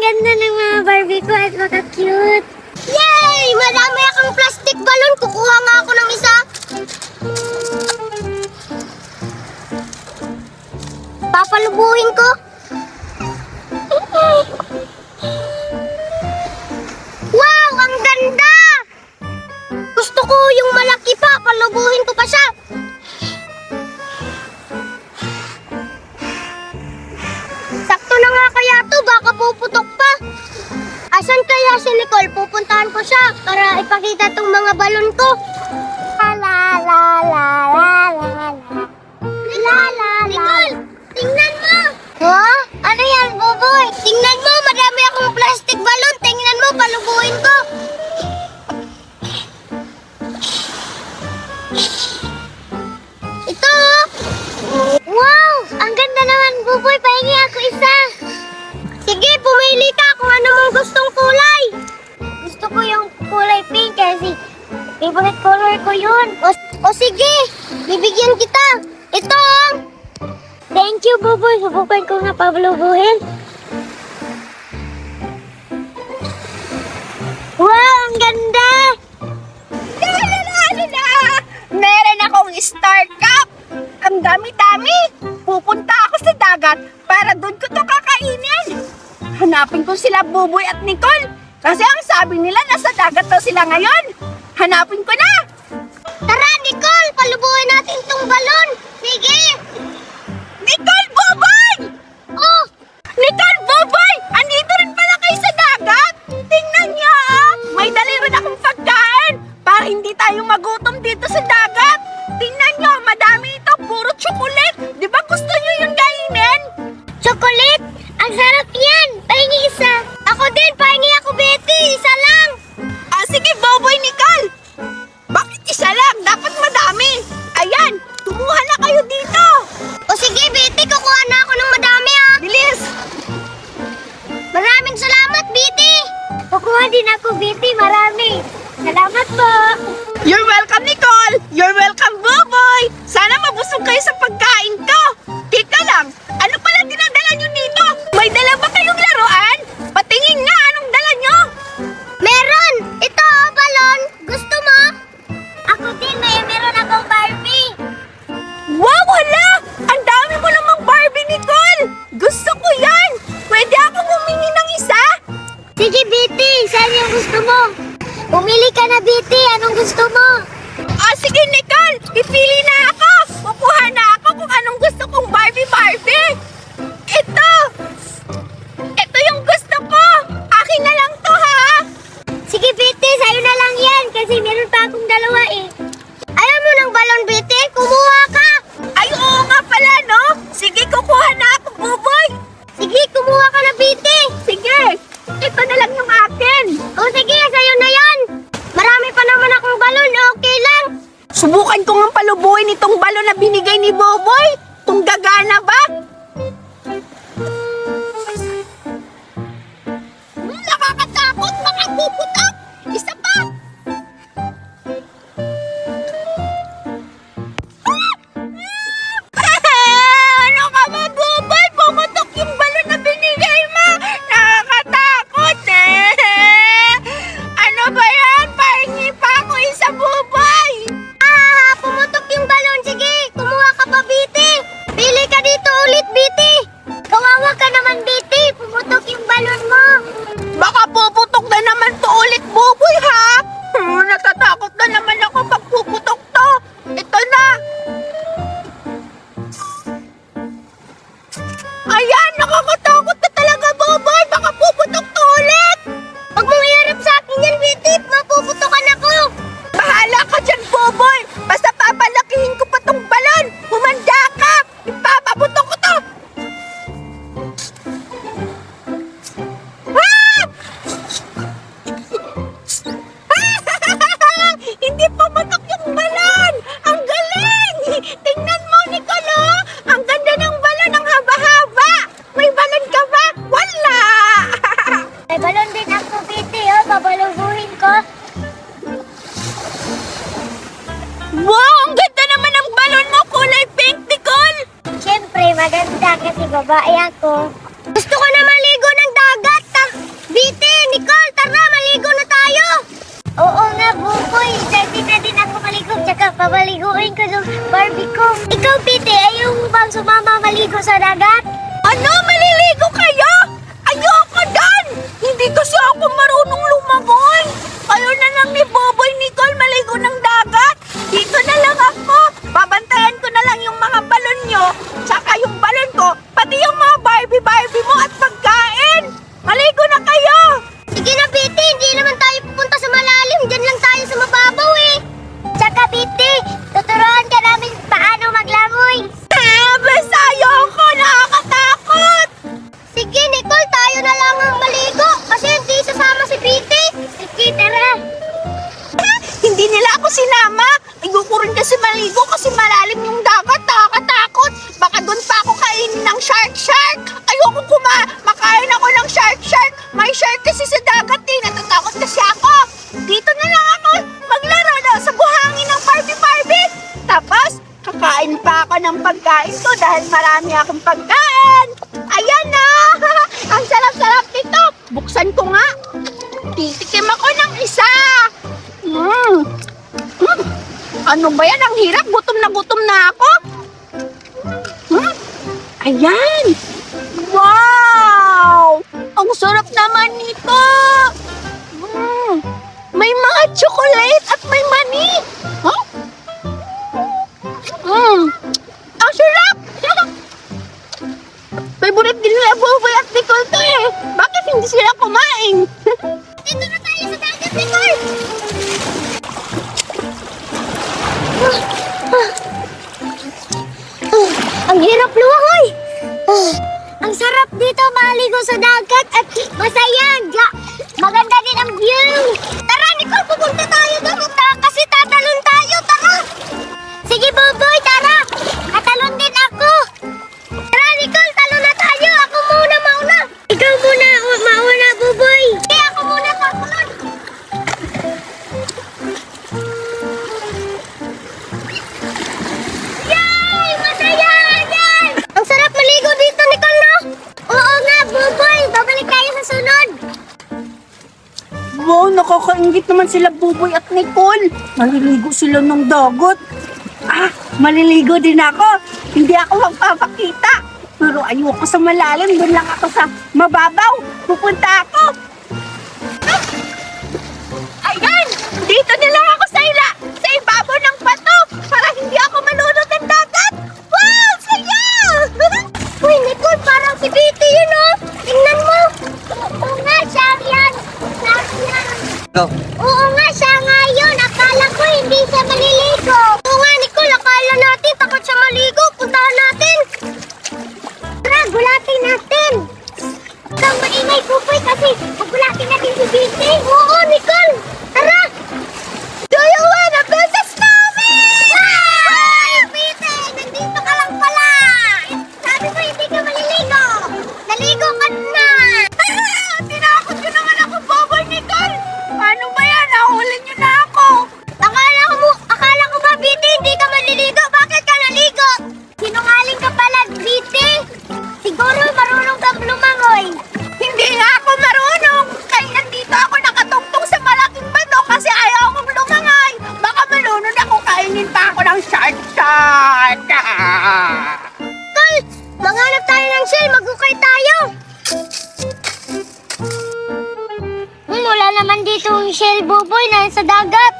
ganda ng mga Barbie ko at maka-cute. Yay! Madami akong plastic balon. Kukuha nga ako ng isa. Papalubuhin ko. Wow! Ang ganda! Gusto ko yung malaki pa. Palubuhin ko pa siya. Sakto na nga kaya to. Baka puputok pa. Asan kaya si Nicole? Pupuntahan ko siya para ipakita tong mga balon ko. La la la la la la la la. Nicole, tingnan mo! Ha? Ano yan, Buboy? Tingnan mo, madami akong plastic balon. Tingnan mo, palubuhin ko. Ito! Wow! Ang ganda naman, Buboy. Pahingi ako isa. Sige, pumili ka kung ano mong gustong kulay. Gusto ko yung kulay pink kasi favorite color ko yun. O sige, bibigyan kita. Ito! Thank you, Buboy. Subukan ko nga palubuhin. Wow, ang ganda! Meron akong Star Cup! Ang dami-dami! Pupunta ako sa dagat para doon ko to kakainin! Hanapin ko sila Buboy at Nicole! Kasi ang sabi nila nasa dagat daw sila ngayon! Hanapin ko na! Tara, Nicole! Palubuhin natin tong balon! Sige! Nicole, Buboy! Oh! Nicole, Buboy! Andito rin pala kayo sa dagat! Tingnan niyo ah! May dali rin akong pagkain para hindi tayo magutom dito sa dagat! Tingnan niyo, madami ito! Puro chocolate! Di ba gusto niyo yung kainin? Chocolate? Ang sarap yan! Pahingi isa! Ako din! Pahingi ako, Betty! Isa lang! Ah, sige, Buboy, Nicole! Bakit isa lang? Dapat madami! Ayan! Kumuha na kayo dito! O sige, Betty! Kukuha na ako ng madami, ha! Bilis! Maraming salamat, Betty! Kukuha din ako, Betty. Marami. Salamat po! You're welcome, Nicole! You're welcome, Buboy! Sana mabusog kayo sa pagkain ko! Teka lang, ano pala dinadala nyo dito? May dala ba kayong laruan? Patingin nga, anong dala nyo? Meron! Ito, oh, balon! Gusto mo? Ako din, meron akong Barbie! Wow, hala! Ang dami mo namang Barbie, Nicole! Gusto ko yan! Pwede ako humingi ng isa? Sige, Betty! Saan yung gusto mo? Pumili ka na, Betty! Anong gusto mo? Ah, sige, Nicole! Ipili na ako! Kukuha na ako kung anong gusto kong Barbie! Ito! Ito yung gusto ko! Akin na lang to, ha? Sige, Betty! Sa'yo na lang yan! Kasi meron pa akong dalawa eh. Ayaw mo ng balon, Betty? Kumuha ka! Ay, oo nga pala, no? Sige, kukuha na ako, Buboy! Sige, kumuha ka na, Betty! Sige! Ito na lang yung akin! O sige, sa'yo na yan! Marami pa naman akong balon, okay lang! Subukan ko nga palubuhin itong balon na binigay ni Buboy! Kung gagana ba? Nakakatakot! Baka puputok! Isa pa! Ano ka ba, Buboy? Pumutok yung balon na binigay mo! Nakakatakot eh! Ano ba yan? Pahingi pa ako isa, Buboy! Pumutok yung balon. Sige, kumuha ka pa, Betty. Pili ka dito ulit, Betty. Kawawa ka naman, Betty. Pumutok yung balon mo. Baka puputok na naman to ulit, Buboy, ha? Natatakot na naman ako pag puputok to. Ito na. Ayan, nakakatakot na talaga, Buboy. Baka puputok to ulit. Huwag mong iharap sa akin yan, Betty. Mapuputokan ako. Bahala ka dyan, Buboy. Basta papalakihin ko pa tong balon. Humanda ka. Ipapaputok ko to. Hindi pumutok yung balon! Ang galing! Tingnan mo, Nicolo! Ang ganda ng balon, ang haba-haba! May balon ka ba? Wala! May balon din ako, Betty. Oh, pabalubuhin ko. Wow! Ang ganda naman ng balon mo! Kulay pink, Nicole! Siyempre, maganda kasi babae ako. Gusto ko na maligo ng dagat. bang sumama maligo sa dagat? Ano? Maliligo kayo? Ayoko doon! Hindi kasi ako marunong lumangoy. Kayo na lang ni Boboy Nicole maligo ng dagat. Dito na lang ako. Babantayan ko na lang yung mga balon nyo, tsaka yung balon ko, pati yung mga Barbie mo at pagkain. Maligo na kayo! Sige na, Biti. Hindi naman tayo pupunta sa malalim. Diyan lang tayo sa mababaw eh. Tsaka, Biti, tuturuan ka namin paano maglangoy. Basta ayoko! Nakakatakot! Sige, Nicole, tayo na lang ang maligo. Kasi hindi sasama si Biti. Sige, tara. Hindi nila ako sinama. Ayoko rin kasi maligo kasi malalim yung dagat. Nakakatakot. Baka doon pa ako kainin ng shark. Ayoko makain ako ng shark. May shark kasi sa dagat eh. Natatakot kasi ako. Dito na lang ako maglaro sa buhangin ng Barbie. Tapos, kakain pa ako ng pagkain ko dahil marami akong pagkain. Ayan na! Ang sarap-sarap nito. Buksan ko nga. Titikim ako ng isa. Ano ba yan? Ang hirap. Gutom na ako. Ayan. Wow! Ang sarap naman nito. May mga chocolate at may mani. Huh? Ang sarap! Favorite din nila Boboy at Nicole to eh. Bakit hindi sila kumain? Dito na tayo sa dagat, Nicole. Ang hirap lumangoy. Ang sarap dito maligo sa dagat at masaya. Maganda din ang view. Tara, Nicole, pupunta tayo doon. Kasi tatalon tayo. Tara. Sige, Boboy, tara. Tatalon din ako. Tara, Nicole, talon na tayo. Ako muna mauna. Ikaw muna mauna, Boboy. Hindi, ako muna tatalon. Yay! Masaya! Yan! Ang sarap maligo dito, Nicole, no? Oo nga, Boboy. Babalik tayo sa sunod. Wow, nakakaingit naman sila Boboy at Nicole. Maliligo sila ng dagat. Maliligo din ako. Hindi ako magpapakita. Pero ayoko sa malalim. Doon lang ako sa mababaw. Pupunta ako. Ayan! Dito na lang ako sa ibabaw ng bato para hindi ako malunod ng dagat. Wow! Saya! Uy, Nicole, parang si Betty yun, oh. Tingnan mo. Oo nga, siya yan. Go. Oo nga, siya nga yun. Akala ko hindi siya maliligo. Oo nga, Nicole, akala natin takot siya maligo. Puntahan natin. Tara, gulatin natin. Kang maingay, Pupoy, kasi gulatin natin si Betty. Oo, Nicole. Tara. Do you wanna business namin? Ay, Betty, nandito ka lang pala. Sabi mo hindi ka maliligo. Naligo ka na. Tinakot ko naman ako, Boboy Nicole. Paano ba yan? Nahuli niyo na ako. Akala ko ba, Betty, hindi ka maliligo? Bakit ka naligo? Sinungaling ka pala, Betty. Siguro marunong kang lumangoy. Hindi nga ako marunong. Kaya nandito ako nakatungtong sa malaking bato kasi ayaw akong lumangay. Baka malunod ako, kainin pa ako ng shark. Tol, maghanap tayo ng shell. Magukay tayo. Wala naman dito yung shell, Boboy, na sa dagat.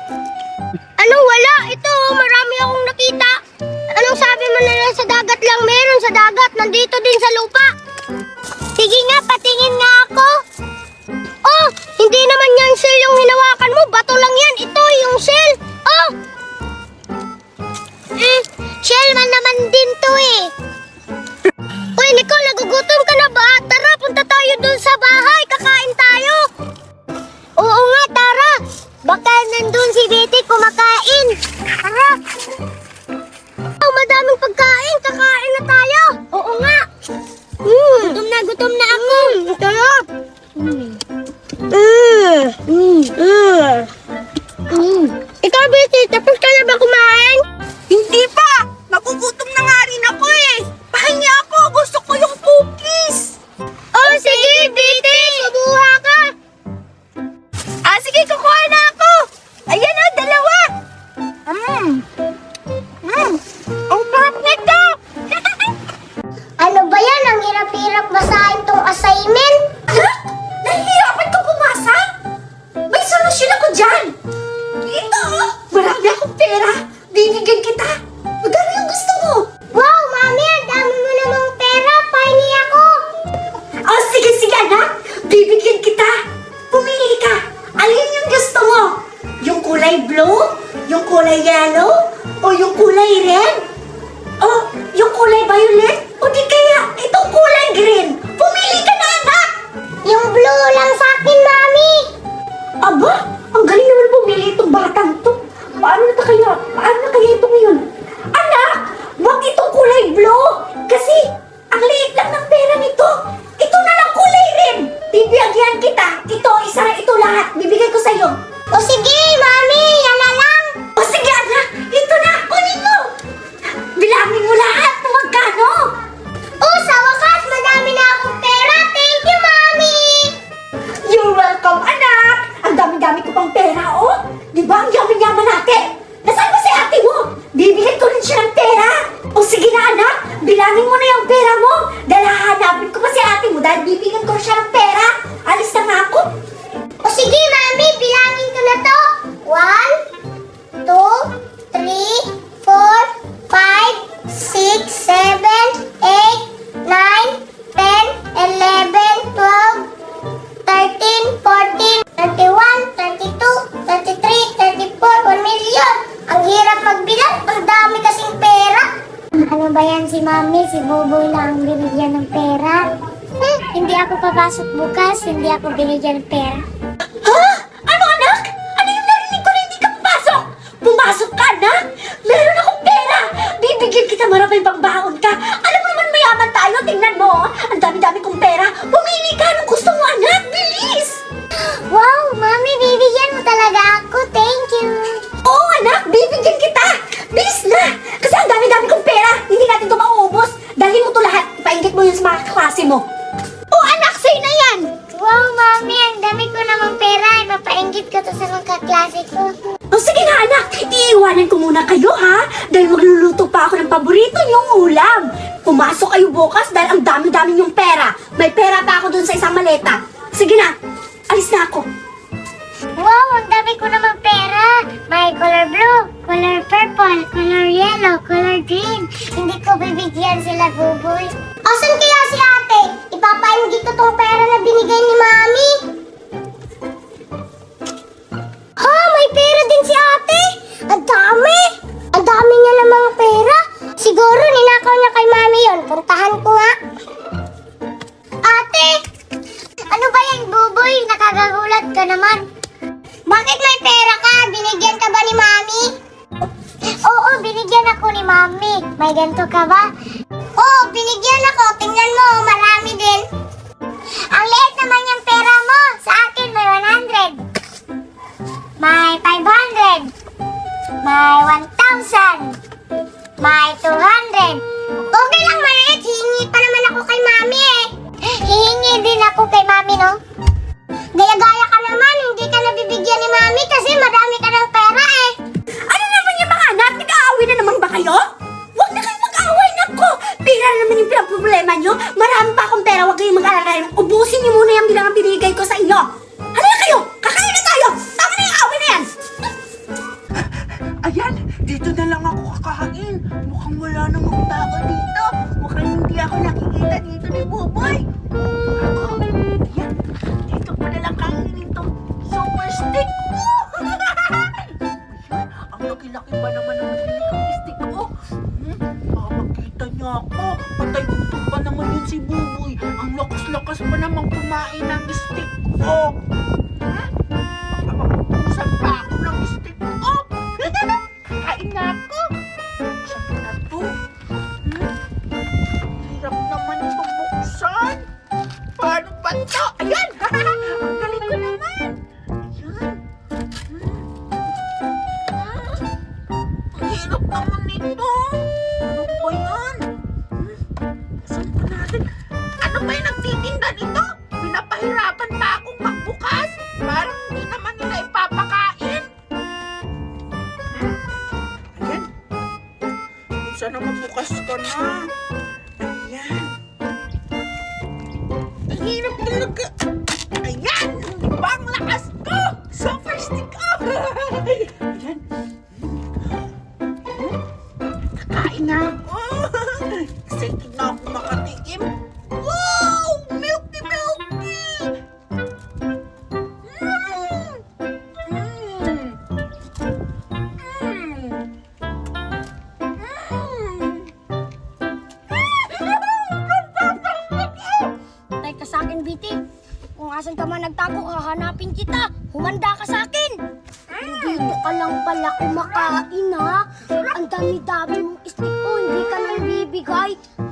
Ano, wala? Ito, marami akong nakita. Anong sabi mo na nasa dagat lang? Meron sa dagat. Nandito din sa lupa. Sige nga, patingin nga ako. Oh, hindi naman yan shell yung hinawakan mo. Bato lang yan. Ito yung shell. Oh! Shell man naman din to eh. Uy, Nicole, nagugutom ka na ba? Tara, punta tayo dun sa bahay. Kakain tayo. Oo nga, tara. Baka nandun si Betty kumakain. Tara. Oh, madaming pagkain. Kakain na tayo. Oo nga. Gutom na ako. Tara. Ikaw, Betty, tapos ka na ba kumain? Hindi pa! Nagugutom na nga rin ako eh! kulay yellow? O yung kulay red? O yung kulay violet? O di kaya itong kulay green? Pumili ka na, anak! Yung blue lang sa akin, Mami. Aba, ang galing naman pumili itong batang to. Paano na kaya ito ngayon? Anak, wag itong kulay blue. Kasi ang liit lang ng pera nito. Ito na lang kulay red. Bibigyan kita. Ito, isa na ito lahat. Bibigay ko sa'yo. O sige, Mami, yan na lang. O sige anak, ito na, kunin mo. Bilangin mo lahat kung magkano. Oh, sa wakas, madami na akong pera. Thank you, Mami. You're welcome, anak. Ang dami-dami ko pang pera, oh. Di ba ang yaman-yaman natin? Nasaan ba si ate mo? Bibigyan ko rin siya ng pera. O sige na, anak. Bilangin mo na yung pera mo. Dahil hahanapin ko pa si ate mo dahil bibigyan ko siya ng pera. Alis na nga ako. O sige, Mami, bilangin ko na to. 1, 2, 3, 4, 5, 6, 7, 8, 9, 10, 11, 12, 13, 14, 21, 22, 23, 34, 1 million. Ang hirap magbilang, ang dami kasing pera. Ano ba yan si Mami? Si Buboy lang ang binigyan ng pera. Hindi ako papasok bukas, hindi ako binigyan ng pera. Ha? Ano, anak? Ano yung narinig ko na hindi ka pumasok? Pumasok ka, anak? Meron akong pera. Bibigyan kita, maraming pangbaon ka. Alam mo naman mayaman tayo. Tingnan mo, oh. Ang dami-dami kong pera. Pumili ka anong gusto mo, anak. Bilis! Wow, Mami, bibigyan mo talaga ako. Thank you. Oo, anak. Bibigyan kita. Bilis na. Kasi ang dami-dami kong pera. Hindi natin ito mauubos. Dalhin mo to lahat. Ipaingit mo yun sa mga klase mo. Oo, anak. Sa'yo na yan. Wow, Mami, ang dami ko namang pera. Ipapainggit ko to sa mga kaklase ko. O sige na, anak. Iiwanan ko muna kayo, ha? Dahil magluluto pa ako ng paborito niyong ulam. Pumasok kayo bukas dahil ang dami-dami niyong pera. May pera pa ako dun sa isang maleta. Sige na. Alis na ako. Wow, ang dami ko namang pera. May color blue, color purple, color yellow, color green. Hindi ko bibigyan sila, Buboy. Asan kaya si ate? Ipapainggit ko tong pera na binigay ni Mami. Ha, may pera din si ate. Ang dami. Ang dami niya namang pera. Siguro ninakaw niya kay Mami yon. Puntahan ko nga. Ate! Ano ba yan, Buboy? Nakakagulat ka naman. Bakit may pera ka? Binigyan ka ba ni Mami? Oo, binigyan ako ni Mami. May ganito ka ba? Oo, binigyan ako. Tingnan mo, marami din. Ang liit naman yung pera mo. Sa akin may 100. May 500. May 1,000. May 200. Okay lang, maliit. Hihingi pa naman ako kay Mami eh. Hihingi din ako kay Mami, no? Gaya-gaya ka naman, hindi ka nabibigyan ni Mami kasi madami ka ng pera eh. Ano naman yung mga anak? Nag-aaway na naman ba kayo? Huwag na kayong mag-aaway, nako! Pera naman yung problema nyo. Marami pa akong pera, huwag kayong mag-alala. Ubusin nyo muna yung bilang binigay ko sa inyo. Halika kayo! Kakain na tayo! Tama na yung away na yan! Ayan, dito na lang ako kakain. Mukhang wala namang tao dito. Mukhang hindi ako nakikita dito ni Buboy. Ako, ayan, dito ko na lang kainin to. Super stick. Ang laki-laki ba naman ang nabili kong stick ko? Makita niya ako. Patay utok pa naman yun si Buboy. Ang lakas-lakas pa naman kumain ng stick ko. Baka mapupusan pa ako ng stick ko. Kain na ako. Saan na to? Hirap naman ito buksan. Paano ba ito? Ayan! Ang galing ko naman. Ayan. Ang hirap naman nito. Ano ba yan? Saan pa natin? Ano ba yung nagtitinda nito? Pinapahirapan pa akong magbukas. Parang hindi naman nila ipapakain. Ayan. Sana mabukas ka na. Ayan. Ang hirap talaga. Ayan. Di ba ang lakas ko? Super stick up. Ayan. Kakain na ako. Excited na ako makatikim. Wow! Milky, milky! Mm. Mm. Mm. Kung asan ka man nagtago, hahanapin kita. Humanda ka sa akin. Dito ka lang pala kumakain, ha? Ang dami-dami mong stick ko, hindi ka nang bibigay.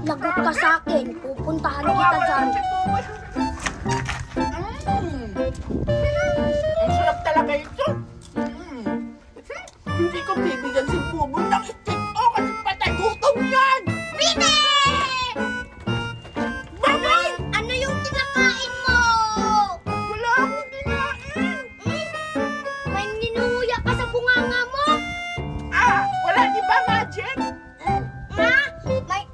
Lagot ka sa akin. Pupuntahan kita dyan. Ang sarap talaga ito. Hindi ko bibigyan si Buboy ng stick ko kasi patay gutom yan. Bite! Bakit? Ano yung kinakain mo? Wala akong kinain. May ninuya ka sa bunganga mo? Wala di ba, Magic? Ha?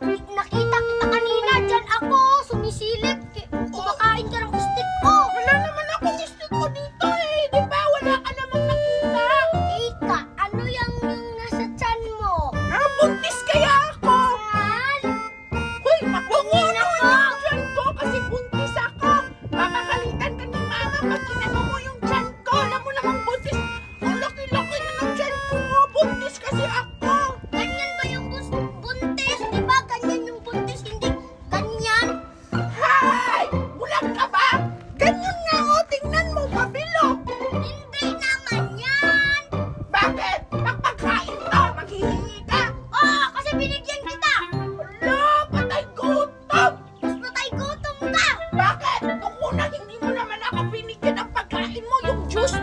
May nakita kita kanina. Dyan ako, sumisilip. Kumakain ka ng stick ko. Wala naman akong stick ko dito eh. Di ba? Wala ka namang nakita. Ika, ano yung nasa tiyan mo? Buntis kaya ako. Yan. Hoy, makungo naman yung tiyan ko kasi buntis ako. Papakalitan ka ni Mama pag kinaba mo yung tiyan ko. Alam mo namang buntis. Ang laki-laki na ng tiyan ko. Buntis kasi ako. Ganyan ba yung buntis? Di ba ganyan yung buntis? Hindi ganyan. Hay! Bulag ka ba? Ganyan nga o. Tingnan mo, pabilog. Hindi naman yan. Bakit? Pagpagkain to, maghihingi ka. Oo, kasi binigyan kita. Hala, patay gutom. Mas matay gutom ka. Bakit? Nung una, hindi mo naman ako binigyan ng pagkain mo, yung juice.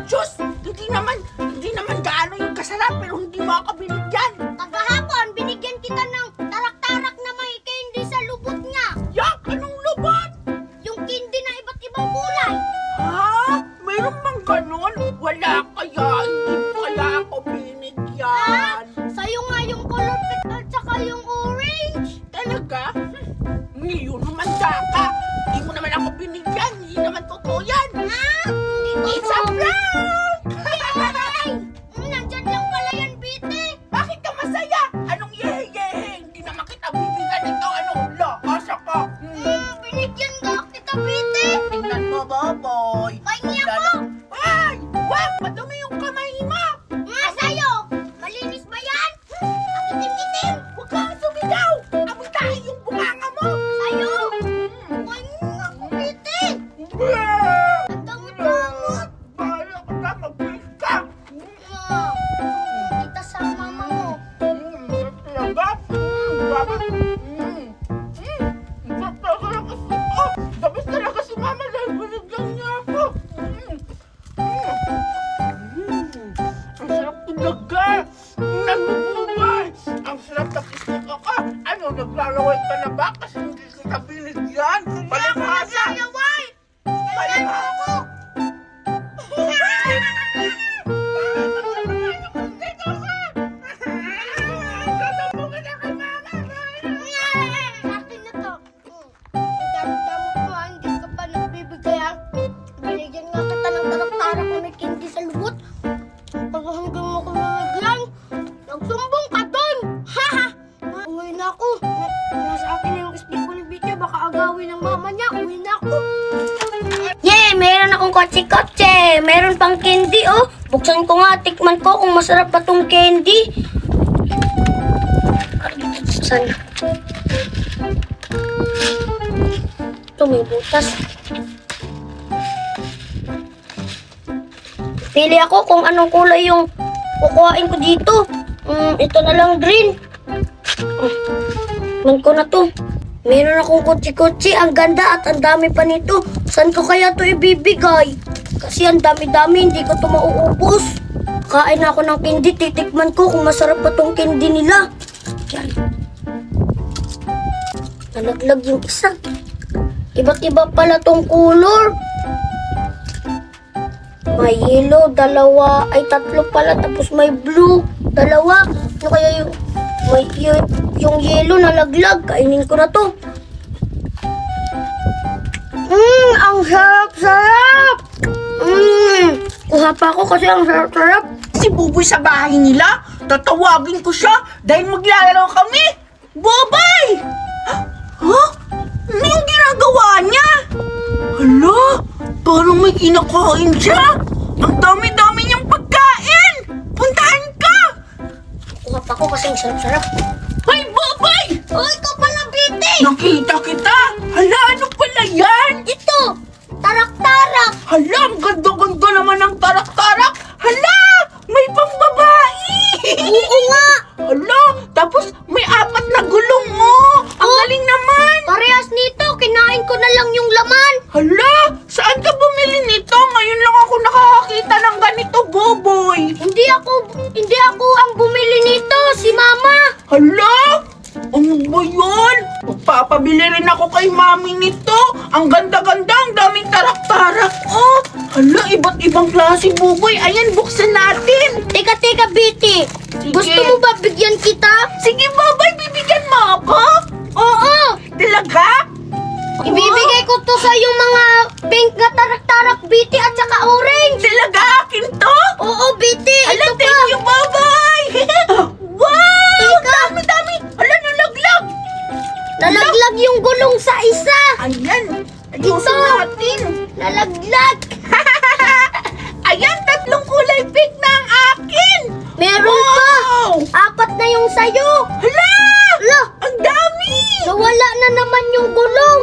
Hindi naman gaano yung kasarap, pero hindi mo ako binigyan. Kagahapon, binigyan kita ng tarak-tarak na may candy sa lubot niya. Yak, anong lubot? Yung candy na iba't ibang kulay. Ha? Mayroon bang ganon? Wala kaya, hindi kaya ako binigyan. Sa'yo nga yung color pink at saka yung orange. Talaga? Ngayon naman ka. Hindi mo naman ako binigyan, hindi naman totoo yan. Ha? Hindi ko It's a prank! Ay! Nandyan lang pala yan, Bite. Bakit ka masaya? Anong yehe-yehe? Hindi naman kita bibigyan ito. Anong lakas ako? Binigyan nga kita, Bite. Tingnan mo, Boboy. Pahingi ako. Ay! Wag! Madumi yung kamay mo! Nga sa'yo. Malinis ba yan? Ang itim-itim. Huwag kang sumigaw! Amoy tayo yung bunganga mo! Sa'yo. Pahingi ako, Bite. Ang damot-damot. Bahala ka na, mag-break ka! Kita sa mama mo. Talaga? Bakit? Sarap talaga kasi ito! Dabis talaga si Mama dahil binigyan niya ako! Ang sarap talaga! Nagbubuhay! Ang sarap na kisnik ako! Ano, naglalaway ka na ba? Kasi hindi kita binigyan! Palibhasa! Palibhasa! Akin na to. Ang damot-damot mo, hindi ka pa nagbibigay, ha? Binigyan nga kita ng tarak-tarak na may candy sa lubot. Pag hindi mo ko binigyan, nagsumbong ka dun! Ha? Uwi na ako. Nasa akin na yung stick ko ni Bite, baka agawin ng mama niya. Uwi na ako. Yay! Meron akong kotse-kotse. Meron pang candy, oh. Buksan ko nga, tikman ko kung masarap pa tong candy. Sana. Ito may butas. Pili ako kung anong kulay yung kukuhain ko dito. Ito na lang green. Man ko na to. Meron akong kutsi-kutsi. Ang ganda at ang dami pa nito. Saan ko kaya to ibibigay? Kasi ang dami-dami. Hindi ko to mauubos. Kain ako ng candy. Titikman ko kung masarap pa tong candy nila. Yan. Nalaglag yung isa. Iba't iba pala tong color. May yellow, dalawa. Ay, tatlo pala. Tapos may blue, dalawa. Ano kaya yung yellow nalaglag? Kainin ko na to. Ang sarap-sarap! Kuha pa ako kasi ang sarap-sarap. Si Buboy sa bahay nila, tatawagin ko siya dahil maglalaro kami. Bobay! Huh? Ano yung ginagawa niya? Hala, parang may kinakain siya. Ang dami-dami niyang pagkain. Puntahan ka. Kuha pa ako kasi ang sarap-sarap. Hoy, Bobay! Oh, ikaw pala, Bite! Nakita kita. Hala, ano pala yan? Ito! Tarak-tarak! Hala, ang ganda-ganda naman ng tarak-tarak. Hala, may pambabae. Oo nga! Hala, tapos may 4 na gulong, oh. Ang galing naman. Parehas nito, kinain ko na lang yung laman. Hala, saan ka bumili nito? Ngayon lang ako nakakakita ng ganito, Boboy. Hindi ako ang bumili nito, si Mama. Hala, ano ba yun? Magpapabili rin ako kay Mami nito. Ang ganda-ganda, ang daming tarak-tarak, oh. Hala, iba't ibang klase, Boboy. Ayan, buksan natin. Teka, Biti. Sige. Gusto mo ba bigyan kita? Sige, Boboy, bibigyan mo ako? Oo! Talaga? Ibibigay ko to sa yung mga pink na tarak-tarak, Biti, at saka orange. Talaga, akin to? Oo, Biti. Hala, Ito pa. thank you, Boboy. Wow, Teka. ang dami-dami. Hala, nalaglag. Nalaglag yung gulong sa isa. Ayan, Ito. ayusin natin. Nalaglag. Ayan, 3 kulay pink na ang akin. Meron Wow! pa. 4 na yung sayo. Hala! Hala, Ang dami! nawala na naman yung gulong.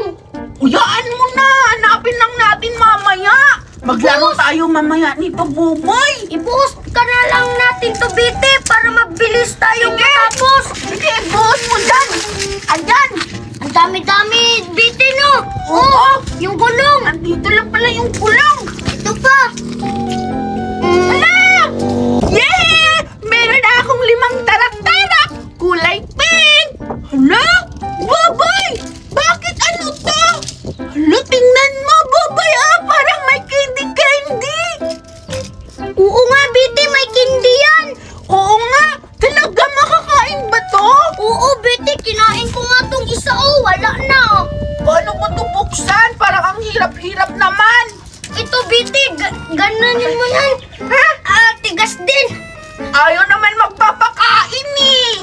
Uyaan mo na! Hanapin lang natin mamaya! Maglaro tayo mamaya nito, Buboy! Ibuhos ka na lang natin to, Biti, para mabilis tayong matapos. Sige, buhos mo dyan! Ayan! Ang dami-dami, Biti, no? Oo! Yung gulong. Andito lang pala yung kulong! Ito pa. Hala! Yeah! Meron na akong 5 tarak-tarak! Kulay pink! Hala! Buboy! Bakit ano to? Hala, tingnan mo, Buboy, ah! Parang may candy-candy! Oo nga, Biti, may kindi yan. Oo nga! Talaga makakain ba to? Oo, Biti, kinain ko nga tong isa, oh. Wala na. Paano mo ito buksan? Parang ang hirap-hirap naman! Ito, Biti, gananin mo yan. Ha? Tigas din. Ayaw naman magpapakain eh!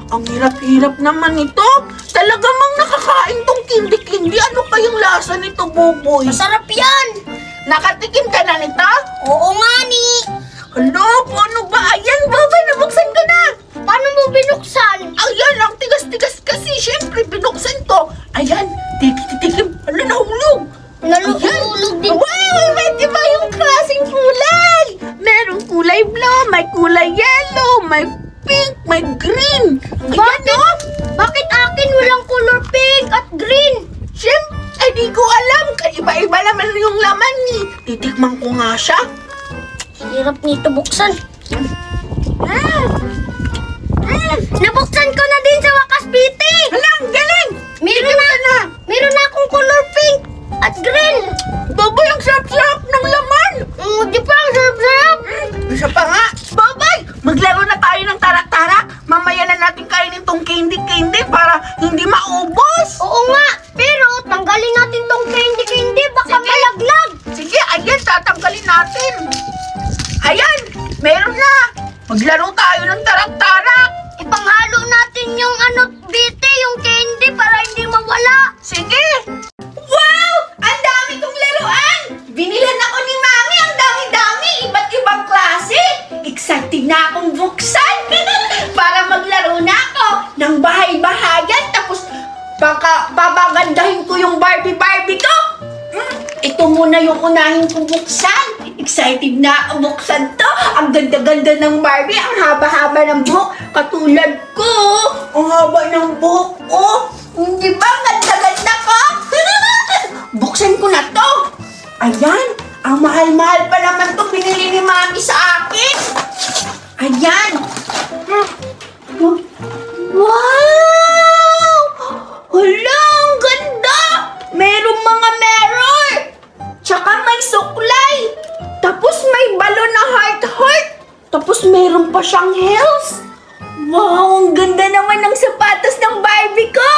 Ang hirap-hirap naman ito! Talaga mang nakakain tong kindi-kindi! Ano pa yung lasa nito, Buboy? Masarap yan. Nakatikim ka na nito? Oo nga, ni. Hala, paano ba? Ayan, Buboy, nabuksan ka na! Paano mo binuksan? Ayan, ang tigas-tigas kasi. Siyempre, binuksan ko. Ayan, tikim. Hala, nahulog! Nalulog din. Wow! Iba't iba yung klaseng kulay! Merong kulay blue, may kulay yellow, may pink, may green. Ayan, no? Bakit akin walang color pink at green? Siyempre, di ko alam. Iba-iba naman yung laman ni. Titikman ko nga siya. Hirap nito buksan. Nabuksan ko na din sa wakas, Biti. Hala, ang galing! Meron na akong color pink at green. Baboy, ang sarap-sarap ng laman! Di pa ang sarap-sarap. Isa pa nga. Baboy, maglaro na tayo ng tarak-tarak. Mamaya na natin kainin tong candy-candy para hindi maubos. Oo nga, pero tanggalin natin tong candy, baka Sige. malaglag. Sige, ayan, tatanggalin natin. Ayan, meron na. Maglaro tayo ng tarak-tarak. Ipanghalo natin yung Biti, yung candy para hindi mawala. Sige. Wow! Ang dami kong laruan! Binilan ako ni Mami ang dami-dami! Iba't ibang klase! Excited na akong buksan! Para maglaro na ako ng bahay-bahayan tapos baka babagandahin ko yung Barbie ko! Ito muna yung unahin kong buksan! Excited na ako buksan to! Ang ganda-ganda ng Barbie! Ang haba-haba ng buhok! Katulad ko! Ang haba ng buhok ko! Hindi ba? Ganda-ganda ko! Buksan ko na to! Ayan! Ang mahal-mahal pa naman to binili ni Mami sa akin! Ayan! Wow! Hala! Ang ganda! Merong mga mirror! Tsaka may suklay! Tapos may balon na heart-heart! Tapos meron pa siyang heels! Wow! Ang ganda naman ng sapatos ng Barbie ko!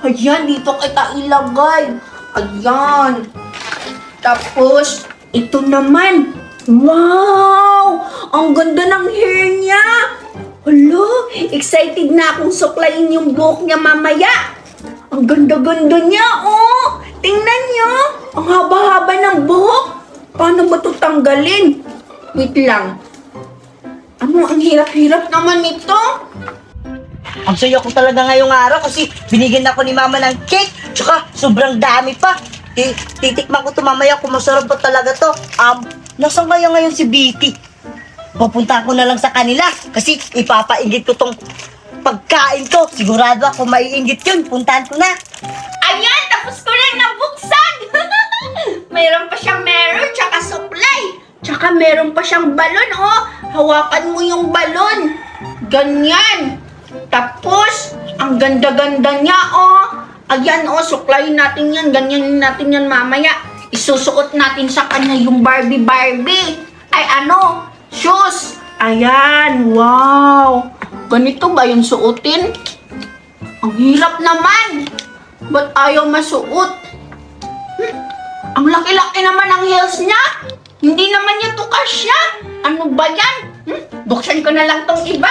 Ayan, dito kita ilagay. Ayan. Tapos, ito naman. Wow! Ang ganda ng hair niya! Hala, excited na akong suklayin yung buhok niya mamaya. Ang ganda-ganda niya, oh! Tingnan niyo! Ang haba-haba ng buhok. Paano ba ito tanggalin? Wait lang. Ano, ang hirap-hirap naman ito. Ang saya ko talaga ngayong araw kasi binigyan ako ni Mama ng cake, tsaka sobrang dami pa. Titikman ko to mamaya kung masarap ba talaga to. Nasaan kaya ngayon si Vicky? Pupunta ko na lang sa kanila kasi ipapainggit ko tong pagkain to. Sigurado ako maiinggit yun. Puntahan ko na. Ayan, tapos ko lang nabuksan. Meron pa siyang meron, tsaka supply. Tsaka meron pa siyang balon, oh. Hawakan mo yung balon. Ganyan. Tapos, ang ganda-ganda niya, oh. Ayan, oh, suklayin natin yan. Ganyan natin yan mamaya. Isusuot natin sa kanya yung Barbie. Ay, ano? Shoes. Ayan, wow. Ganito ba yung suotin? Ang hirap naman. Ba't ayaw masuot? Ang laki-laki naman ang heels niya. Hindi naman niya to kasya. Ano ba yan? Buksan ko na lang tong iba.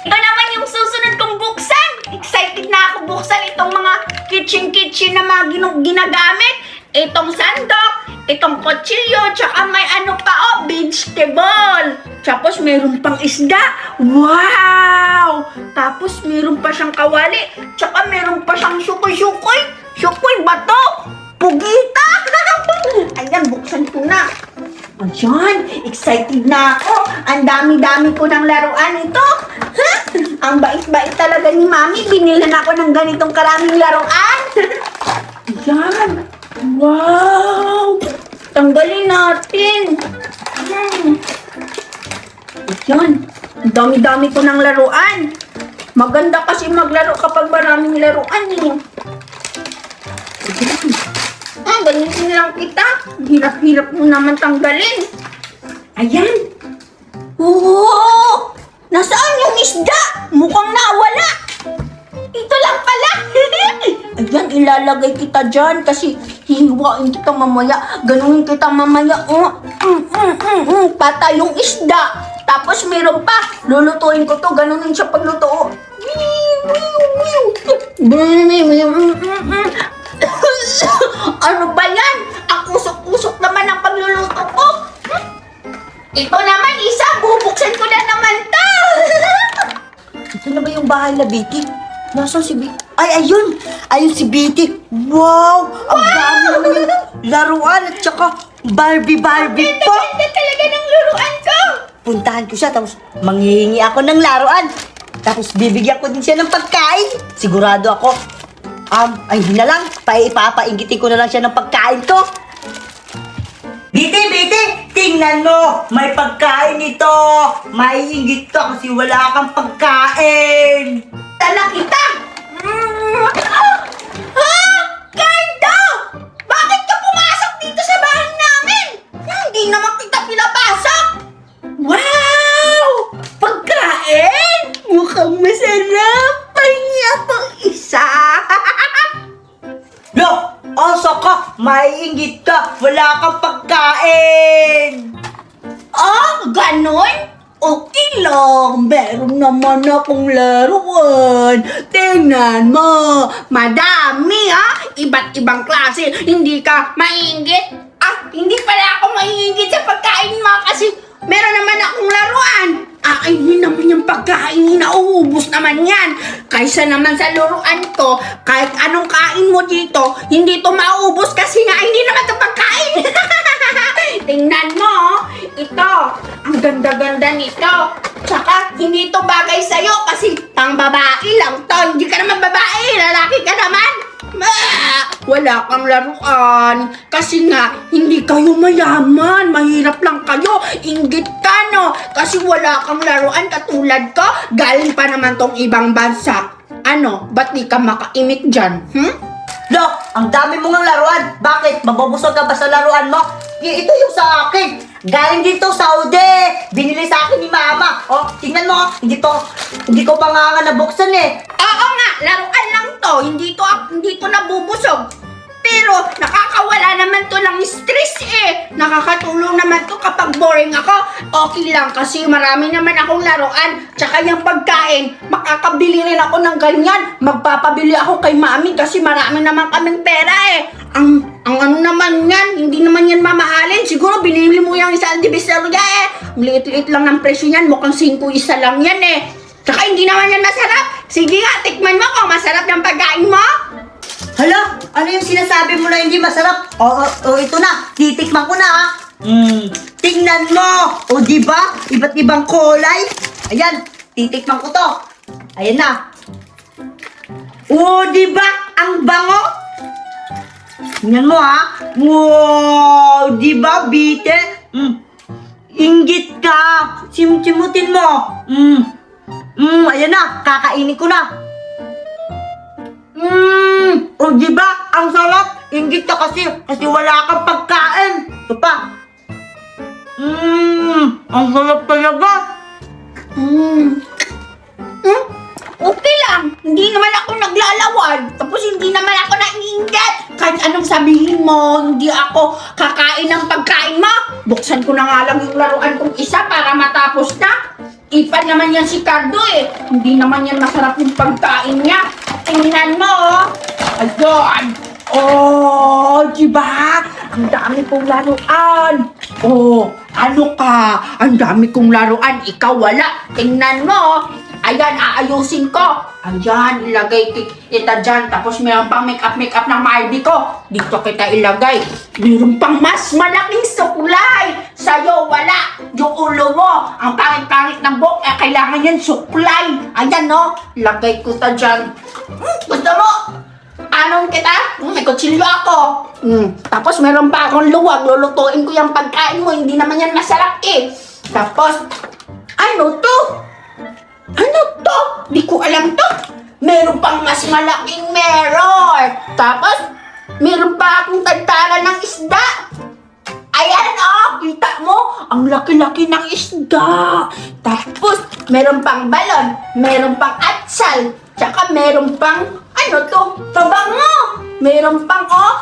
Ito naman yung susunod kong buksan. Excited na ako buksan itong mga kitchen na mga ginagamit. Itong sandok, itong kutsilyo, tsaka may ano pa, oh, vegetable. Tapos meron pang isda. Wow! Tapos meron pa siyang kawali. Tsaka meron pa siyang sukoy-sukoy. Sukoy ba to? Pugita! Ayan, buksan ko na. Ayan, excited na ako. Ang dami-dami ko ng laruan ito. Ha? Ang bait-bait talaga ni Mami. Binilhan ako ng ganitong karaming laruan. Ayan. Wow! Tanggalin natin. Ayan. Ang dami-dami ko ng laruan. Maganda kasi maglaro kapag maraming laruan eh. Ganyan lang kita. Hirap-hirap mo naman tanggalin. Ayan. Oo! Nasaan yung isda? Mukhang nawala. Ito lang pala. Ayan, ilalagay kita dyan kasi hihiwain kita mamaya. Ganunin kita mamaya. Patay yung isda. Tapos meron pa. Lulutuin ko to. Ganunin siya pagluto. Ano ba yan? Ang usok-usok naman ang pagluluto ko. Ito naman, isa. Bubuksan ko na naman to. Ito na ba yung bahay na Vicky? Nasaan si Vicky? Ay, ayun! Ayun si Vicky! Wow! Ang dami naman yung laruan at saka Barbie pa! Ganda talaga ng laruan ko. Puntahan ko siya tapos manghihingi ako ng laruan. Tapos bibigyan ko din siya ng pagkain. Sigurado ako. Ay hindi na lang. Ipapainggitin ko na lang siya ng pagkain ko. Biti! Tingnan mo! May pagkain ito! Maiinggit ka kasi wala kang pagkain! Tala kita! Cardo! Bakit ka pumasok dito sa bahay namin? Hindi naman kita pinapasok! Wow! Pagkain! Mukhang masarap! Pahingi pang isa! Lo! Asa ka? Maiinggit ka! Wala kang pagkain! Oh, ganon? Okay lang, meron naman akong laruan. Tingnan mo, madami ha? Iba't ibang klase, hindi ka maiinggit? Hindi pala ako maiinggit sa pagkain mo kasi meron naman akong laruan. Hindi naman yung pagkain, nauubos naman yan. Kaysa naman sa laruan ko, kahit anong kain mo dito, hindi to maubos kasi nga hindi naman to pagkain. Tingnan mo, ito, ang ganda-ganda nito. Tsaka, hindi to bagay sa'yo kasi pang babae lang to. Hindi ka naman babae, lalaki ka naman. Wala kang laruan. Kasi nga, hindi kayo mayaman. Mahirap lang kayo. Inggit ka, no? Kasi wala kang laruan katulad ko. Galing pa naman tong ibang bansa. Ano? Ba't di ka makaimik dyan? Lo! Ang dami mo ng laruan! Bakit? Mabubusog ka ba sa laruan mo? Ito yung sa akin! Galing dito, Saudi! Binili sa akin ni Mama! Oh, tingnan mo! Hindi ko pa nga nabuksan eh! Oo nga, laruan lang to. Hindi to nabubusog. Pero nakakawala naman to ng stress eh. Nakakatulong naman to kapag boring ako. Okay lang kasi marami naman akong laruan. Tsaka yung pagkain, makakabili rin ako ng ganyan. Magpapabili ako kay Mami kasi marami naman kaming pera eh. Ang ano naman yan, hindi naman yan mamahalin. Siguro binili mo yung isang divisoria eh. Liit-liit lang ng presyo yan, mukhang 5 isa lang yan eh. Tsaka hindi naman yan masarap. Sige nga, tikman mo kung masarap yung pagkain mo. Hala, ano yung sinasabi mo na hindi masarap? Oo, ito na. Titikman ko na ha. Tingnan mo. O di ba? Iba't ibang kulay. Ayan, titikman ko to. Ayan na. O di ba? Ang bango. Tingnan mo ha. Wow, di ba, Bite? Inggit ka. Simsimutin mo. Ayan na. Kakainin ko na. O di ba? Ang sarap. Inggit ka kasi wala kang pagkain. Ito pa. Ang sarap talaga. Okay lang. Hindi naman ako naglalawad. Tapos hindi naman ako naiinggit. Kahit anong sabihin mo, hindi ako kakain ng pagkain mo. Buksan ko na nga lang yung laruan kong isa para matapos na. Ipan naman yan si Cardo eh. Hindi naman yan masarap yung pagkain niya. Tingnan mo oh. Ayun. Oh, diba? Ang dami kong laruan. Oh, ano ka? Ang dami kong laruan. Ikaw wala. Tingnan mo. Ayan, aayusin ko. Ayan, ilagay kita dyan. Tapos mayroon pang make-up ng Mardy ko. Dito kita ilagay. Mayroon pang mas malaking suklay. Sa'yo, wala. Yung ulo mo. Ang pangit-pangit ng buhok. Kailangan yan suklay. Ayan, no? Lagay ko ta dyan. Gusto mo? Anong kita? May kutsilyo ako. Tapos meron pa akong luwag. Lulutuin ko yung pagkain mo. Hindi naman yan masarap eh. Tapos, ano to? Ano to? Di ko alam to. Meron pang mas malaking mirror. Tapos, meron pa akong tagtara ng isda. Ayan oh, kita mo? Ang laki-laki ng isda. Tapos, meron pang balon. Meron pang atsal. Tsaka meron pang, ano to? Pabango. Meron pang, oh,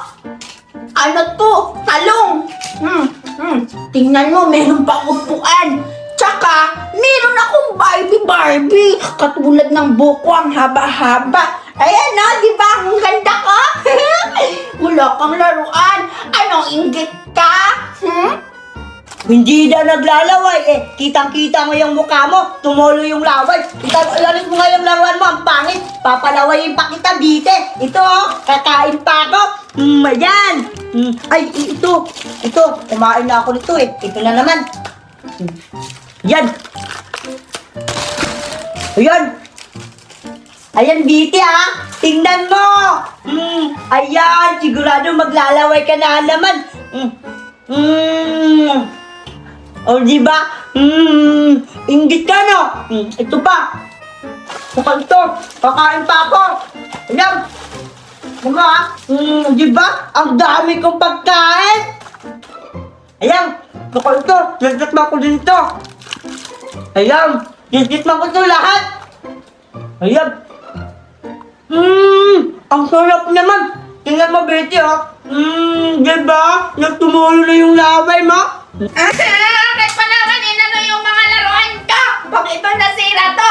ano to? Talong. Tingnan mo, meron pang upuan. Tsaka, meron akong Barbie. Katulad ng buko, ang haba-haba. Ayan na, di ba? Ang ganda ka. Wala kang laruan. Anong inggit ka? Hindi na naglalaway eh. Kitang-kita mo yung mukha mo. Tumulo yung laway. Ilalis mo nga yung laruan mo. Ang pangit. Papalawayin pa kita, Bite. Ito oh. Kakain pa ako. Ayan. Ay, ito. Kumain na ako nito eh. Ito na naman. Yan. Ayan, Bite ha. Tingnan mo. Ayan. Sigurado maglalaway ka na naman. O, di ba? Inggit ka, no? Ito pa. Bukal to. Kakain pa ako. Ayan. Mga, di ba? Ang dami kong pagkain. Ayan. Bukal to. Nagtatma ko din to. Ayan. Nagtatma ko to lahat. Ayan. Ang sarap naman. Tingnan mo, Betty, oh. Di ba? Nagtumulo na yung laway mo. Bakit pa naman inano yung mga laruan ko? Pag ito nasira to,